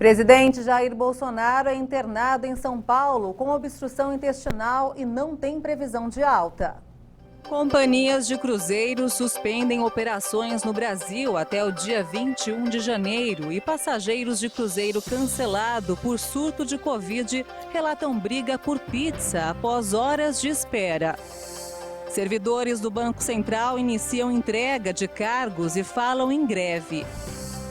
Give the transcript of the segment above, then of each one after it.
Presidente Jair Bolsonaro é internado em São Paulo com obstrução intestinal e não tem previsão de alta. Companhias de cruzeiros suspendem operações no Brasil até o dia 21 de janeiro e passageiros de cruzeiro cancelado por surto de Covid relatam briga por pizza após horas de espera. Servidores do Banco Central iniciam entrega de cargos e falam em greve.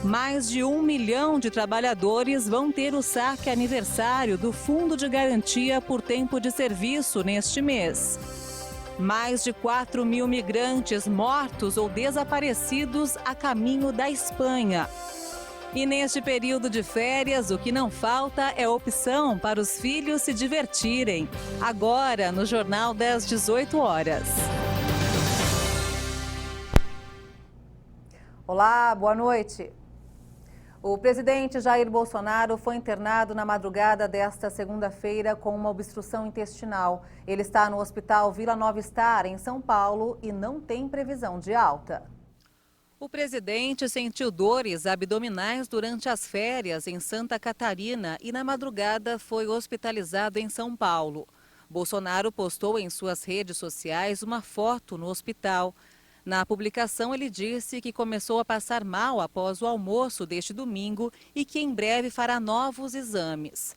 Mais de 1 milhão de trabalhadores vão ter o saque aniversário do Fundo de Garantia por Tempo de Serviço neste mês. Mais de 4 mil migrantes mortos ou desaparecidos a caminho da Espanha. E neste período de férias, o que não falta é opção para os filhos se divertirem. Agora, no Jornal das 18 horas. Olá, boa noite. O presidente Jair Bolsonaro foi internado na madrugada desta segunda-feira com uma obstrução intestinal. Ele está no Hospital Vila Nova Star, em São Paulo, e não tem previsão de alta. O presidente sentiu dores abdominais durante as férias em Santa Catarina e na madrugada foi hospitalizado em São Paulo. Bolsonaro postou em suas redes sociais uma foto no hospital. Na publicação, ele disse que começou a passar mal após o almoço deste domingo e que em breve fará novos exames.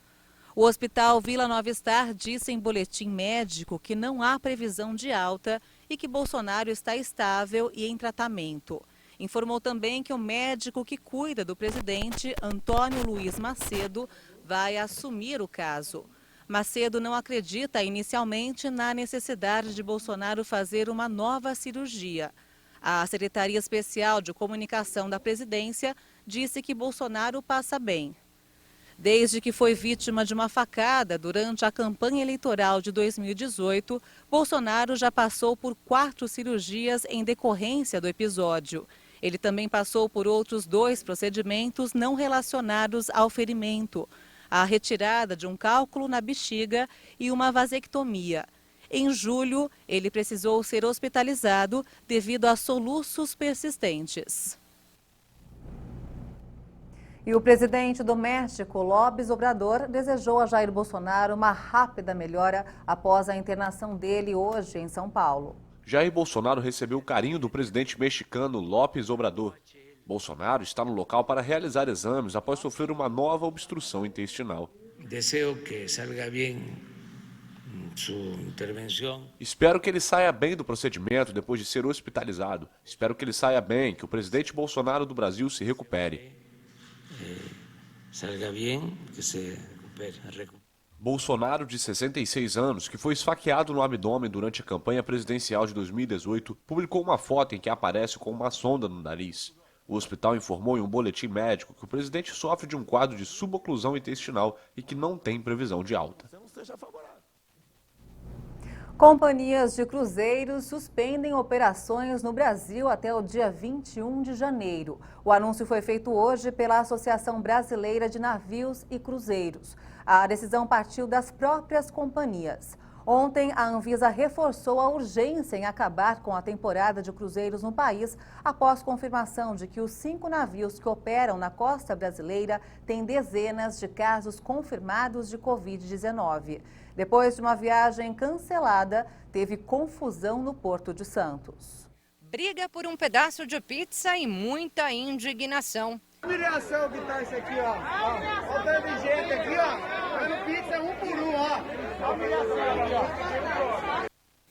O Hospital Vila Nova Star disse em boletim médico que não há previsão de alta e que Bolsonaro está estável e em tratamento. Informou também que o médico que cuida do presidente, Antônio Luiz Macedo, vai assumir o caso. Macedo não acredita inicialmente na necessidade de Bolsonaro fazer uma nova cirurgia. A Secretaria Especial de Comunicação da Presidência disse que Bolsonaro passa bem. Desde que foi vítima de uma facada durante a campanha eleitoral de 2018, Bolsonaro já passou por 4 cirurgias em decorrência do episódio. Ele também passou por outros 2 procedimentos não relacionados ao ferimento: a retirada de um cálculo na bexiga e uma vasectomia. Em julho, ele precisou ser hospitalizado devido a soluços persistentes. E o presidente do México, López Obrador, desejou a Jair Bolsonaro uma rápida melhora após a internação dele hoje em São Paulo. Jair Bolsonaro recebeu o carinho do presidente mexicano López Obrador. Bolsonaro está no local para realizar exames após sofrer uma nova obstrução intestinal. Desejo que salga bem sua intervenção. Espero que ele saia bem do procedimento depois de ser hospitalizado. Espero que ele saia bem, que o presidente Bolsonaro do Brasil se recupere. Salga bem, que se recupere. Bolsonaro, de 66 anos, que foi esfaqueado no abdômen durante a campanha presidencial de 2018, publicou uma foto em que aparece com uma sonda no nariz. O hospital informou em um boletim médico que o presidente sofre de um quadro de suboclusão intestinal e que não tem previsão de alta. Companhias de cruzeiros suspendem operações no Brasil até o dia 21 de janeiro. O anúncio foi feito hoje pela Associação Brasileira de Navios e Cruzeiros. A decisão partiu das próprias companhias. Ontem, a Anvisa reforçou a urgência em acabar com a temporada de cruzeiros no país, após confirmação de que os 5 navios que operam na costa brasileira têm dezenas de casos confirmados de Covid-19. Depois de uma viagem cancelada, teve confusão no Porto de Santos. Briga por um pedaço de pizza e muita indignação. Olha a reação que tá isso aqui, ó. Olha o tanto de gente aqui, ó. Dando pizza um por um, ó. Olha a reação aqui, ó.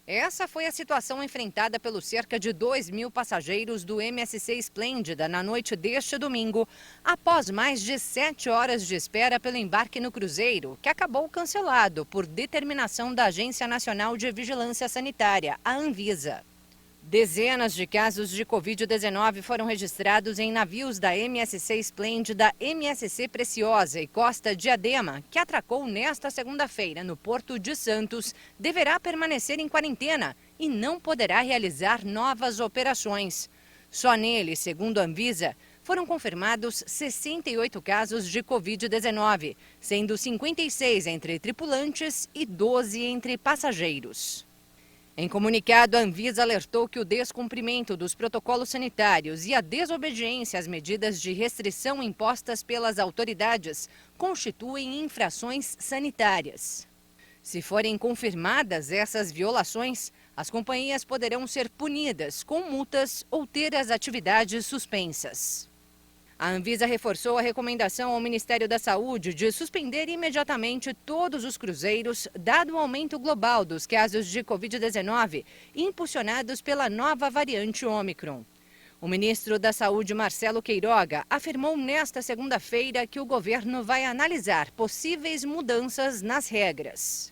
Essa foi a situação enfrentada pelos cerca de 2.000 passageiros do MSC Esplêndida na noite deste domingo, após mais de 7 horas de espera pelo embarque no cruzeiro, que acabou cancelado por determinação da Agência Nacional de Vigilância Sanitária, a Anvisa. Dezenas de casos de Covid-19 foram registrados em navios da MSC Esplêndida, MSC Preciosa e Costa Diadema, que atracou nesta segunda-feira no Porto de Santos, deverá permanecer em quarentena e não poderá realizar novas operações. Só nele, segundo a Anvisa, foram confirmados 68 casos de Covid-19, sendo 56 entre tripulantes e 12 entre passageiros. Em comunicado, a Anvisa alertou que o descumprimento dos protocolos sanitários e a desobediência às medidas de restrição impostas pelas autoridades constituem infrações sanitárias. Se forem confirmadas essas violações, as companhias poderão ser punidas com multas ou ter as atividades suspensas. A Anvisa reforçou a recomendação ao Ministério da Saúde de suspender imediatamente todos os cruzeiros, dado o aumento global dos casos de Covid-19, impulsionados pela nova variante Ômicron. O ministro da Saúde, Marcelo Queiroga, afirmou nesta segunda-feira que o governo vai analisar possíveis mudanças nas regras.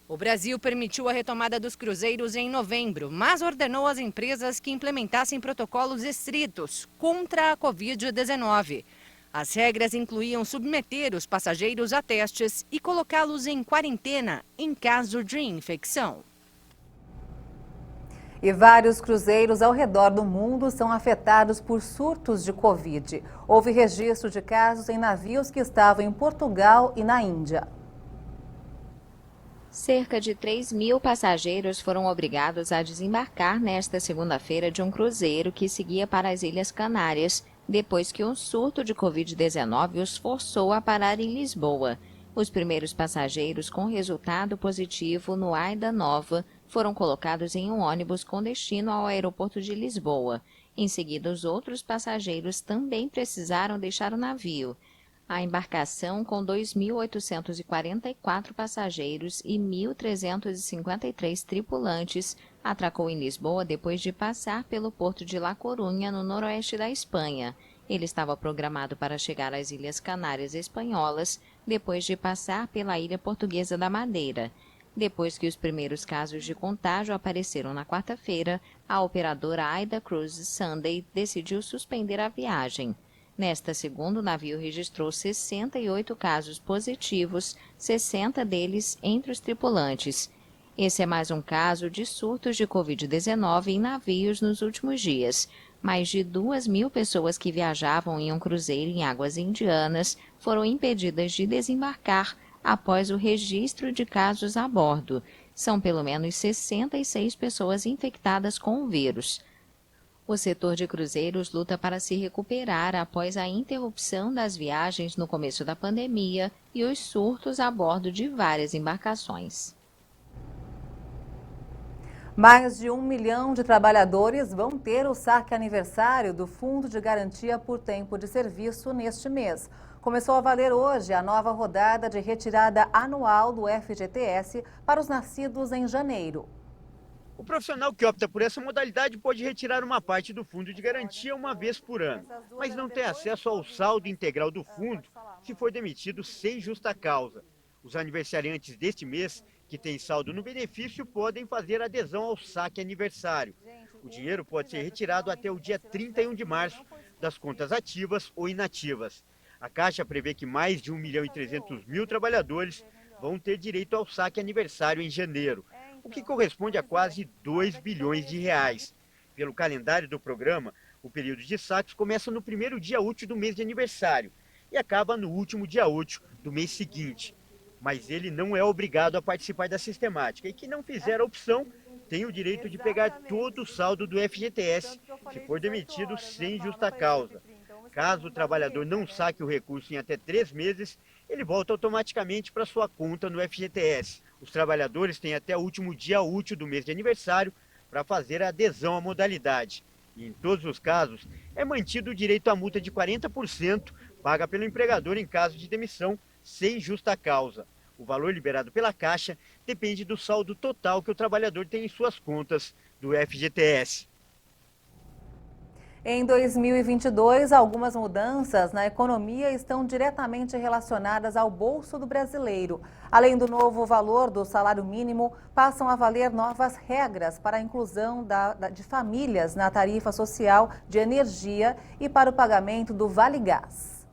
O Brasil permitiu a retomada dos cruzeiros em novembro, mas ordenou às empresas que implementassem protocolos estritos contra a Covid-19. As regras incluíam submeter os passageiros a testes e colocá-los em quarentena em caso de infecção. E vários cruzeiros ao redor do mundo são afetados por surtos de Covid. Houve registro de casos em navios que estavam em Portugal e na Índia. Cerca de 3.000 passageiros foram obrigados a desembarcar nesta segunda-feira de um cruzeiro que seguia para as Ilhas Canárias, depois que um surto de Covid-19 os forçou a parar em Lisboa. Os primeiros passageiros com resultado positivo no Aida Nova foram colocados em um ônibus com destino ao aeroporto de Lisboa. Em seguida, os outros passageiros também precisaram deixar o navio. A embarcação, com 2.844 passageiros e 1.353 tripulantes, atracou em Lisboa depois de passar pelo porto de La Corunha, no noroeste da Espanha. Ele estava programado para chegar às Ilhas Canárias Espanholas, depois de passar pela ilha portuguesa da Madeira. Depois que os primeiros casos de contágio apareceram na quarta-feira, a operadora Aida Cruise Sunday decidiu suspender a viagem. Nesta segunda, o navio registrou 68 casos positivos, 60 deles entre os tripulantes. Esse é mais um caso de surtos de Covid-19 em navios nos últimos dias. Mais de 2.000 pessoas que viajavam em um cruzeiro em águas indianas foram impedidas de desembarcar após o registro de casos a bordo. São pelo menos 66 pessoas infectadas com o vírus. O setor de cruzeiros luta para se recuperar após a interrupção das viagens no começo da pandemia e os surtos a bordo de várias embarcações. Mais de 1 milhão de trabalhadores vão ter o saque aniversário do Fundo de Garantia por Tempo de Serviço neste mês. Começou a valer hoje a nova rodada de retirada anual do FGTS para os nascidos em janeiro. O profissional que opta por essa modalidade pode retirar uma parte do fundo de garantia uma vez por ano, mas não tem acesso ao saldo integral do fundo se for demitido sem justa causa. Os aniversariantes deste mês, que têm saldo no benefício, podem fazer adesão ao saque aniversário. O dinheiro pode ser retirado até o dia 31 de março das contas ativas ou inativas. A Caixa prevê que mais de 1.300.000 trabalhadores vão ter direito ao saque aniversário em janeiro, o que corresponde a quase 2 bilhões de reais. Pelo calendário do programa, o período de saques começa no primeiro dia útil do mês de aniversário e acaba no último dia útil do mês seguinte. Mas ele não é obrigado a participar da sistemática e quem não fizer a opção tem o direito de pegar todo o saldo do FGTS se for demitido sem justa causa. Caso o trabalhador não saque o recurso em até 3 meses, ele volta automaticamente para sua conta no FGTS. Os trabalhadores têm até o último dia útil do mês de aniversário para fazer a adesão à modalidade. E em todos os casos, é mantido o direito à multa de 40% paga pelo empregador em caso de demissão sem justa causa. O valor liberado pela Caixa depende do saldo total que o trabalhador tem em suas contas do FGTS. Em 2022, algumas mudanças na economia estão diretamente relacionadas ao bolso do brasileiro. Além do novo valor do salário mínimo, passam a valer novas regras para a inclusão de famílias na tarifa social de energia e para o pagamento do Vale Gás.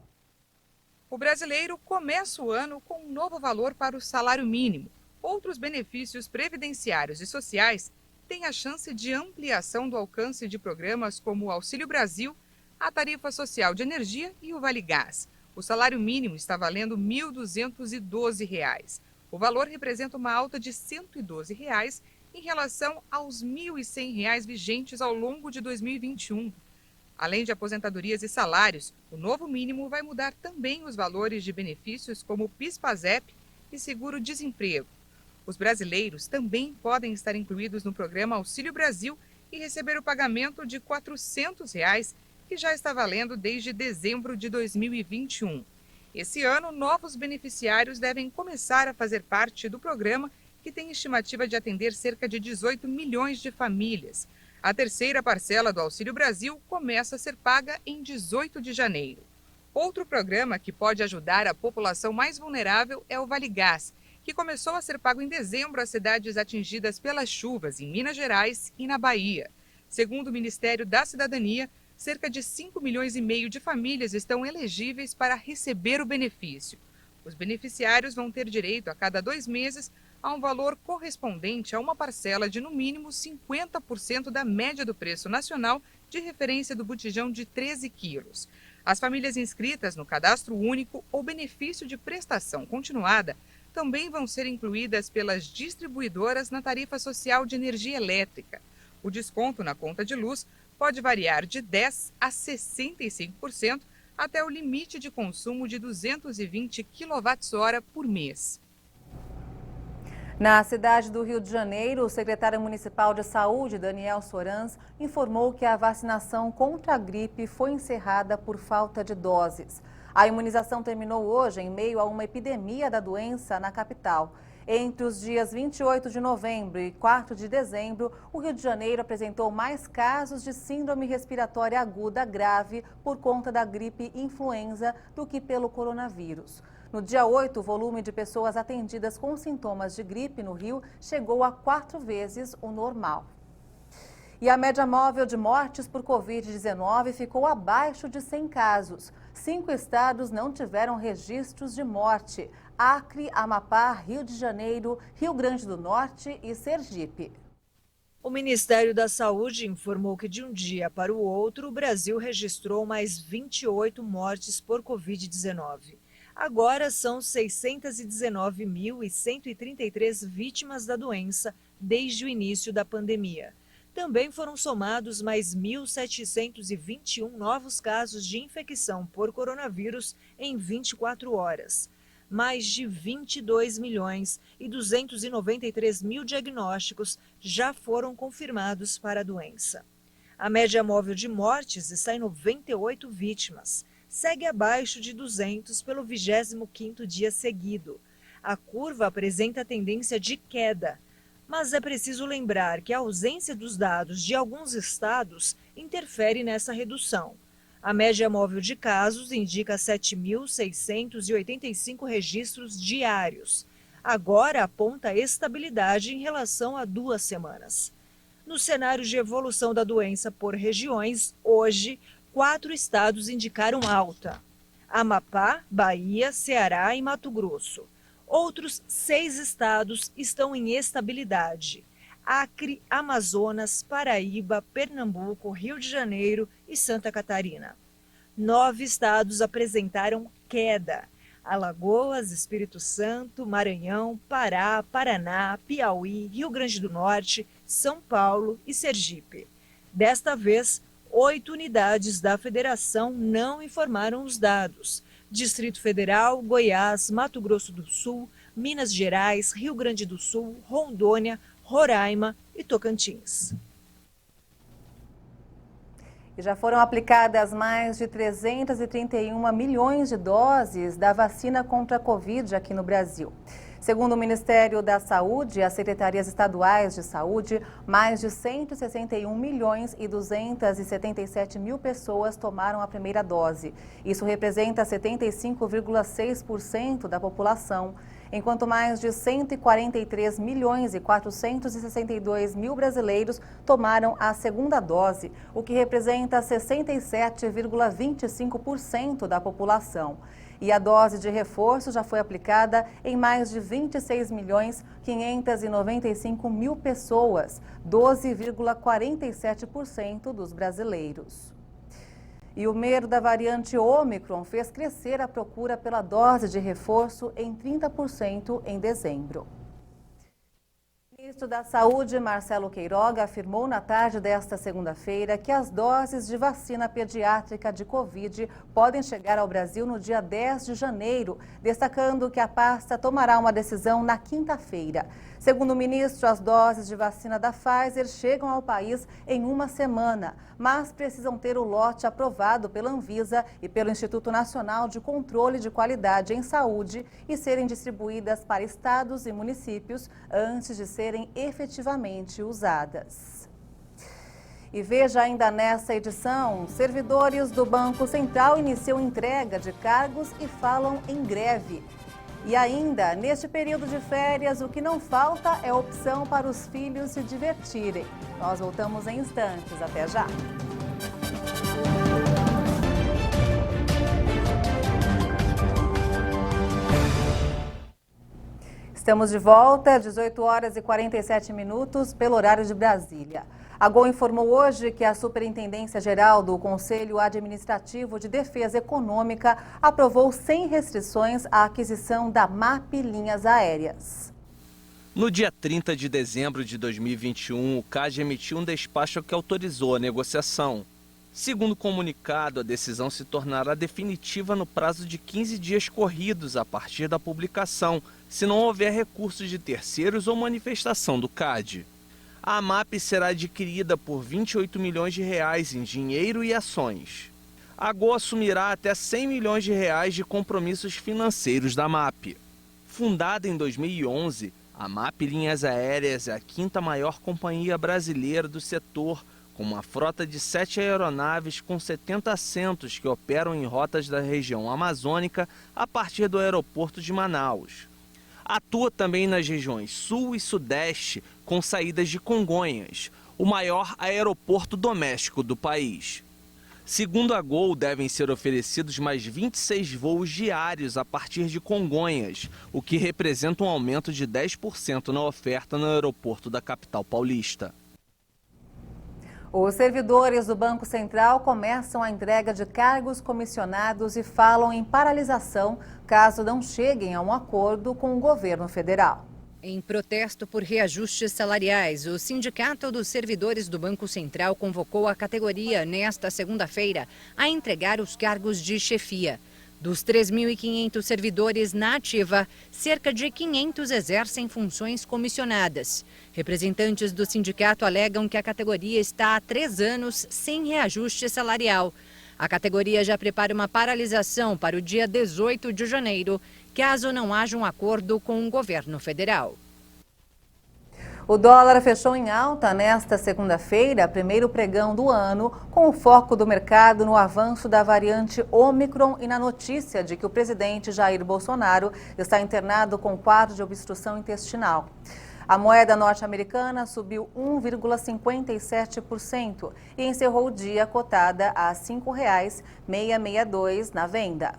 O brasileiro começa o ano com um novo valor para o salário mínimo. Outros benefícios previdenciários e sociais têm a chance de ampliação do alcance de programas como o Auxílio Brasil, a tarifa social de energia e o Vale Gás. O salário mínimo está valendo R$ 1.212. O valor representa uma alta de R$ 112 em relação aos R$ 1.100 vigentes ao longo de 2021. Além de aposentadorias e salários, o novo mínimo vai mudar também os valores de benefícios como PIS/PASEP e seguro-desemprego. Os brasileiros também podem estar incluídos no programa Auxílio Brasil e receber o pagamento de R$ 400, que já está valendo desde dezembro de 2021. Esse ano, novos beneficiários devem começar a fazer parte do programa, que tem estimativa de atender cerca de 18 milhões de famílias. A terceira parcela do Auxílio Brasil começa a ser paga em 18 de janeiro. Outro programa que pode ajudar a população mais vulnerável é o Vale Gás, que começou a ser pago em dezembro às cidades atingidas pelas chuvas em Minas Gerais e na Bahia. Segundo o Ministério da Cidadania, cerca de 5 milhões e meio de famílias estão elegíveis para receber o benefício. Os beneficiários vão ter direito a cada 2 meses a um valor correspondente a uma parcela de no mínimo 50% da média do preço nacional de referência do botijão de 13 quilos. As famílias inscritas no Cadastro Único ou benefício de prestação continuada também vão ser incluídas pelas distribuidoras na tarifa social de energia elétrica. O desconto na conta de luz pode variar de 10% a 65% até o limite de consumo de 220 kWh por mês. Na cidade do Rio de Janeiro, o secretário municipal de saúde, Daniel Sorans, informou que a vacinação contra a gripe foi encerrada por falta de doses. A imunização terminou hoje em meio a uma epidemia da doença na capital. Entre os dias 28 de novembro e 4 de dezembro, o Rio de Janeiro apresentou mais casos de síndrome respiratória aguda grave por conta da gripe influenza do que pelo coronavírus. No dia 8, o volume de pessoas atendidas com sintomas de gripe no Rio chegou a 4 vezes o normal. E a média móvel de mortes por Covid-19 ficou abaixo de 100 casos. 5 estados não tiveram registros de morte: Acre, Amapá, Rio de Janeiro, Rio Grande do Norte e Sergipe. O Ministério da Saúde informou que de um dia para o outro, o Brasil registrou mais 28 mortes por Covid-19. Agora são 619.133 vítimas da doença desde o início da pandemia. Também foram somados mais 1.721 novos casos de infecção por coronavírus em 24 horas. Mais de 22.293.000 diagnósticos já foram confirmados para a doença. A média móvel de mortes está em 98 vítimas. Segue abaixo de 200 pelo 25º dia seguido. A curva apresenta tendência de queda, mas é preciso lembrar que a ausência dos dados de alguns estados interfere nessa redução. A média móvel de casos indica 7.685 registros diários. Agora aponta estabilidade em relação a 2 semanas. No cenário de evolução da doença por regiões, hoje, 4 estados indicaram alta: Amapá, Bahia, Ceará e Mato Grosso. Outros 6 estados estão em estabilidade: Acre, Amazonas, Paraíba, Pernambuco, Rio de Janeiro e Santa Catarina. 9 estados apresentaram queda: Alagoas, Espírito Santo, Maranhão, Pará, Paraná, Piauí, Rio Grande do Norte, São Paulo e Sergipe. Desta vez, 8 unidades da federação não informaram os dados: Distrito Federal, Goiás, Mato Grosso do Sul, Minas Gerais, Rio Grande do Sul, Rondônia, Roraima e Tocantins. E já foram aplicadas mais de 331 milhões de doses da vacina contra a Covid aqui no Brasil. Segundo o Ministério da Saúde e as secretarias estaduais de saúde, mais de 161 milhões e 277 mil pessoas tomaram a primeira dose. Isso representa 75,6% da população, enquanto mais de 143 milhões e 462 mil brasileiros tomaram a segunda dose, o que representa 67,25% da população. E a dose de reforço já foi aplicada em mais de 26 milhões 595 mil pessoas, 12,47% dos brasileiros. E o medo da variante Ômicron fez crescer a procura pela dose de reforço em 30% em dezembro. O ministro da Saúde, Marcelo Queiroga, afirmou na tarde desta segunda-feira que as doses de vacina pediátrica de Covid podem chegar ao Brasil no dia 10 de janeiro, destacando que a pasta tomará uma decisão na quinta-feira. Segundo o ministro, as doses de vacina da Pfizer chegam ao país em uma semana, mas precisam ter o lote aprovado pela Anvisa e pelo Instituto Nacional de Controle de Qualidade em Saúde e serem distribuídas para estados e municípios antes de serem efetivamente usadas. E veja ainda nessa edição, servidores do Banco Central iniciam entrega de cargos e falam em greve. E ainda, neste período de férias, o que não falta é opção para os filhos se divertirem. Nós voltamos em instantes. Até já! Estamos de volta, 18 horas e 47 minutos, pelo horário de Brasília. A Gol informou hoje que a Superintendência Geral do Conselho Administrativo de Defesa Econômica aprovou sem restrições a aquisição da MAP Linhas Aéreas. No dia 30 de dezembro de 2021, o CAD emitiu um despacho que autorizou a negociação. Segundo o comunicado, a decisão se tornará definitiva no prazo de 15 dias corridos a partir da publicação, se não houver recursos de terceiros ou manifestação do CAD. A MAP será adquirida por R$ 28 milhões em dinheiro e ações. A Gol assumirá até R$ 100 milhões de compromissos financeiros da MAP. Fundada em 2011, a MAP Linhas Aéreas é a quinta maior companhia brasileira do setor, com uma frota de 7 aeronaves com 70 assentos que operam em rotas da região amazônica a partir do aeroporto de Manaus. Atua também nas regiões Sul e Sudeste, com saídas de Congonhas, o maior aeroporto doméstico do país. Segundo a Gol, devem ser oferecidos mais 26 voos diários a partir de Congonhas, o que representa um aumento de 10% na oferta no aeroporto da capital paulista. Os servidores do Banco Central começam a entrega de cargos comissionados e falam em paralisação caso não cheguem a um acordo com o governo federal. Em protesto por reajustes salariais, o Sindicato dos Servidores do Banco Central convocou a categoria nesta segunda-feira a entregar os cargos de chefia. Dos 3.500 servidores na ativa, cerca de 500 exercem funções comissionadas. Representantes do sindicato alegam que a categoria está há 3 anos sem reajuste salarial. A categoria já prepara uma paralisação para o dia 18 de janeiro, caso não haja um acordo com o governo federal. O dólar fechou em alta nesta segunda-feira, primeiro pregão do ano, com o foco do mercado no avanço da variante Ômicron e na notícia de que o presidente Jair Bolsonaro está internado com quadro de obstrução intestinal. A moeda norte-americana subiu 1,57% e encerrou o dia cotada a R$ 5,662 na venda.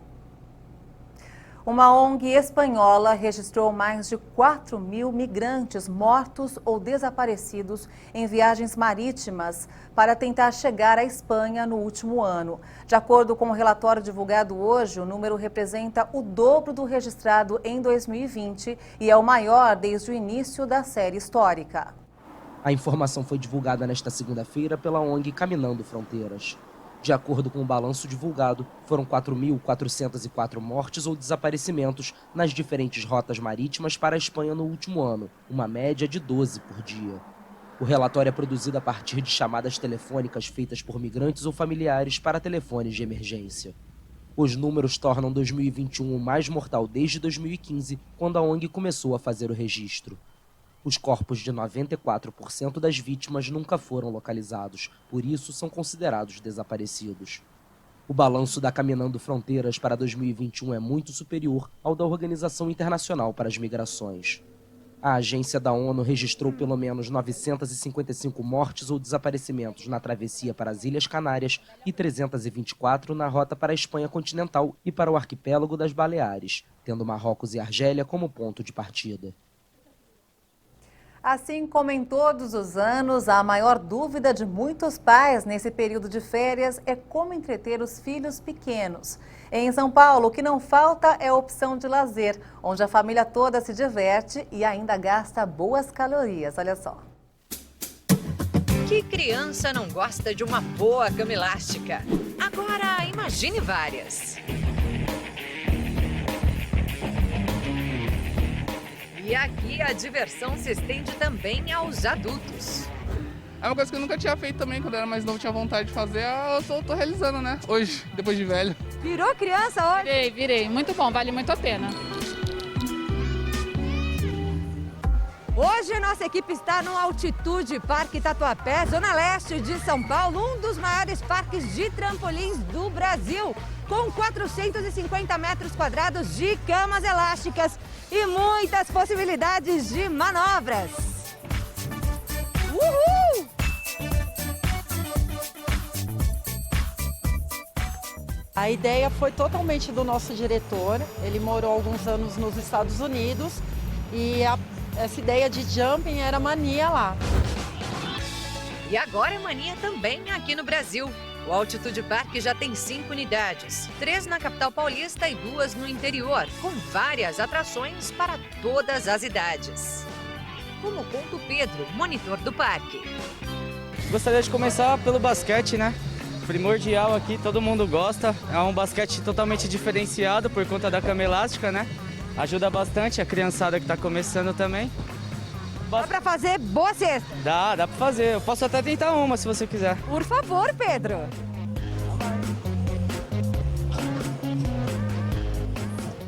Uma ONG espanhola registrou mais de 4.000 migrantes mortos ou desaparecidos em viagens marítimas para tentar chegar à Espanha no último ano. De acordo com o relatório divulgado hoje, o número representa o dobro do registrado em 2020 e é o maior desde o início da série histórica. A informação foi divulgada nesta segunda-feira pela ONG Caminando Fronteiras. De acordo com o balanço divulgado, foram 4.404 mortes ou desaparecimentos nas diferentes rotas marítimas para a Espanha no último ano, uma média de 12 por dia. O relatório é produzido a partir de chamadas telefônicas feitas por migrantes ou familiares para telefones de emergência. Os números tornam 2021 o mais mortal desde 2015, quando a ONG começou a fazer o registro. Os corpos de 94% das vítimas nunca foram localizados, por isso são considerados desaparecidos. O balanço da Caminando Fronteiras para 2021 é muito superior ao da Organização Internacional para as Migrações. A agência da ONU registrou pelo menos 955 mortes ou desaparecimentos na travessia para as Ilhas Canárias e 324 na rota para a Espanha continental e para o arquipélago das Baleares, tendo Marrocos e Argélia como ponto de partida. Assim como em todos os anos, a maior dúvida de muitos pais nesse período de férias é como entreter os filhos pequenos. Em São Paulo, o que não falta é a opção de lazer, onde a família toda se diverte e ainda gasta boas calorias. Olha só. Que criança não gosta de uma boa cama elástica? Agora, imagine várias. E aqui a diversão se estende também aos adultos. É uma coisa que eu nunca tinha feito também, quando eu era mais novo, tinha vontade de fazer, eu tô realizando, né? Hoje, depois de velho. Virou criança hoje? Virei. Muito bom, vale muito a pena. Hoje a nossa equipe está no Altitude Parque Tatuapé, zona leste de São Paulo, um dos maiores parques de trampolins do Brasil, com 450 metros quadrados de camas elásticas e muitas possibilidades de manobras. Uhul! A ideia foi totalmente do nosso diretor, ele morou alguns anos nos Estados Unidos e essa ideia de jumping era mania lá. E agora é mania também aqui no Brasil. O Altitude Park já tem 5 unidades, 3 na capital paulista e 2 no interior, com várias atrações para todas as idades. Como conta o Pedro, monitor do parque. Gostaria de começar pelo basquete, né? Primordial aqui, todo mundo gosta. É um basquete totalmente diferenciado por conta da cama elástica, né? Ajuda bastante a criançada que está começando também. Dá pra fazer boa cesta? Dá pra fazer. Eu posso até tentar uma, se você quiser. Por favor, Pedro.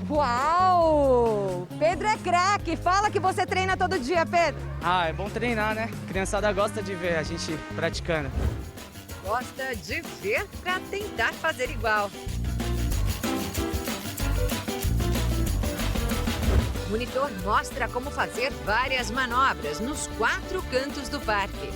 Uau! Pedro é craque. Fala que você treina todo dia, Pedro. Ah, é bom treinar, né? A criançada gosta de ver a gente praticando. Gosta de ver para tentar fazer igual. O monitor mostra como fazer várias manobras nos 4 cantos do parque.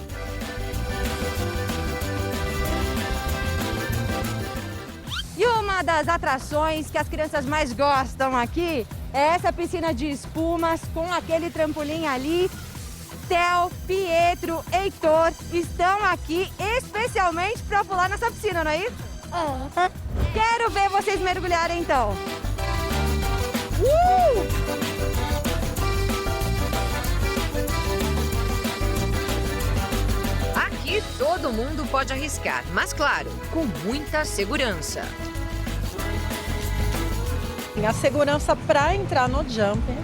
E uma das atrações que as crianças mais gostam aqui é essa piscina de espumas com aquele trampolim ali. Theo, Pietro, Heitor estão aqui especialmente para pular nessa piscina, não é isso? Quero ver vocês mergulharem então. Aqui todo mundo pode arriscar, mas claro, com muita segurança. A segurança para entrar no jumping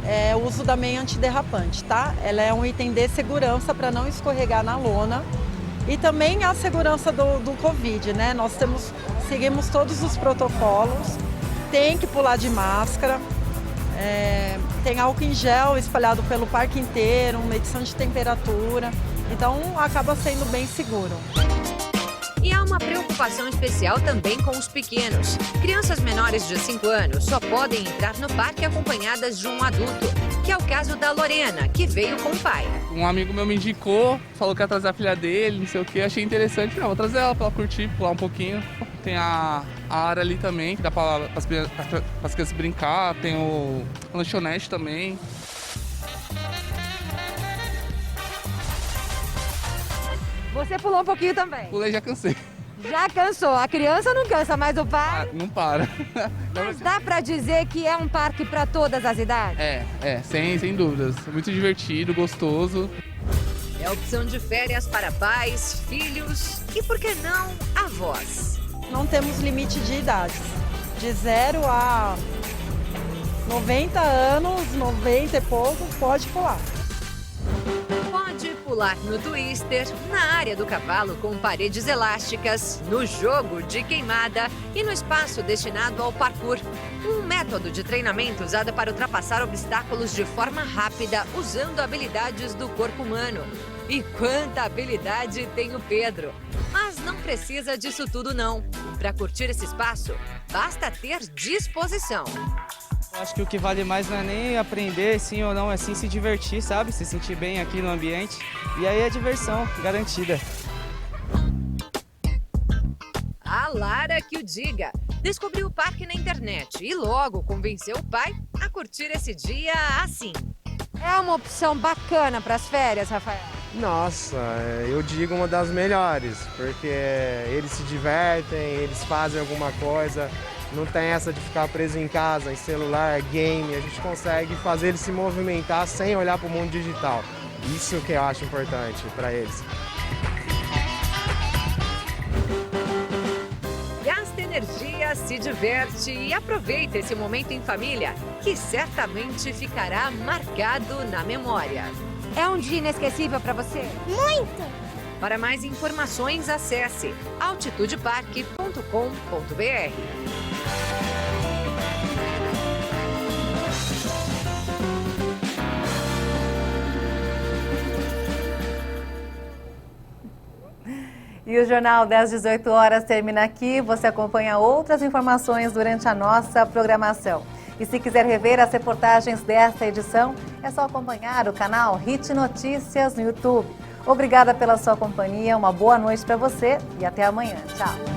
é o uso da meia antiderrapante, tá? Ela é um item de segurança para não escorregar na lona e também a segurança do Covid, né? Nós seguimos todos os protocolos, tem que pular de máscara, tem álcool em gel espalhado pelo parque inteiro, medição de temperatura, então acaba sendo bem seguro. E há uma preocupação especial também com os pequenos. Crianças menores de 5 anos só podem entrar no parque acompanhadas de um adulto, que é o caso da Lorena, que veio com o pai. Um amigo meu me indicou, falou que ia trazer a filha dele, não sei o que, achei interessante. Não, vou trazer ela pra ela curtir, pular um pouquinho. Tem a área ali também, que dá para as crianças brincar, tem o lanchonete também. Você pulou um pouquinho também? Pulei, já cansei. Já cansou. A criança não cansa, mas o pai... Não para. Mas dá pra dizer que é um parque para todas as idades? Sem dúvidas. Muito divertido, gostoso. É opção de férias para pais, filhos e, por que não, avós. Não temos limite de idades. De 0 a 90 anos, 90 e pouco, pode pular. Pode pular no twister, na área do cavalo com paredes elásticas, no jogo de queimada e no espaço destinado ao parkour. Um método de treinamento usado para ultrapassar obstáculos de forma rápida, usando habilidades do corpo humano. E quanta habilidade tem o Pedro! Mas não precisa disso tudo não. Para curtir esse espaço, basta ter disposição. Acho que o que vale mais não é nem aprender sim ou não, é sim se divertir, sabe? Se sentir bem aqui no ambiente. E aí é diversão, garantida. A Lara que o diga. Descobriu o parque na internet e logo convenceu o pai a curtir esse dia assim. É uma opção bacana para as férias, Rafael? Nossa, eu digo uma das melhores, porque eles se divertem, eles fazem alguma coisa, não tem essa de ficar preso em casa, em celular, game, a gente consegue fazer eles se movimentar sem olhar para o mundo digital. Isso que eu acho importante para eles. Gasta energia, se diverte e aproveita esse momento em família, que certamente ficará marcado na memória. É um dia inesquecível para você? Muito! Para mais informações, acesse altitudepark.com.br. E o Jornal das 18 horas termina aqui. Você acompanha outras informações durante a nossa programação. E se quiser rever as reportagens desta edição, é só acompanhar o canal Hit Notícias no YouTube. Obrigada pela sua companhia, uma boa noite para você e até amanhã. Tchau!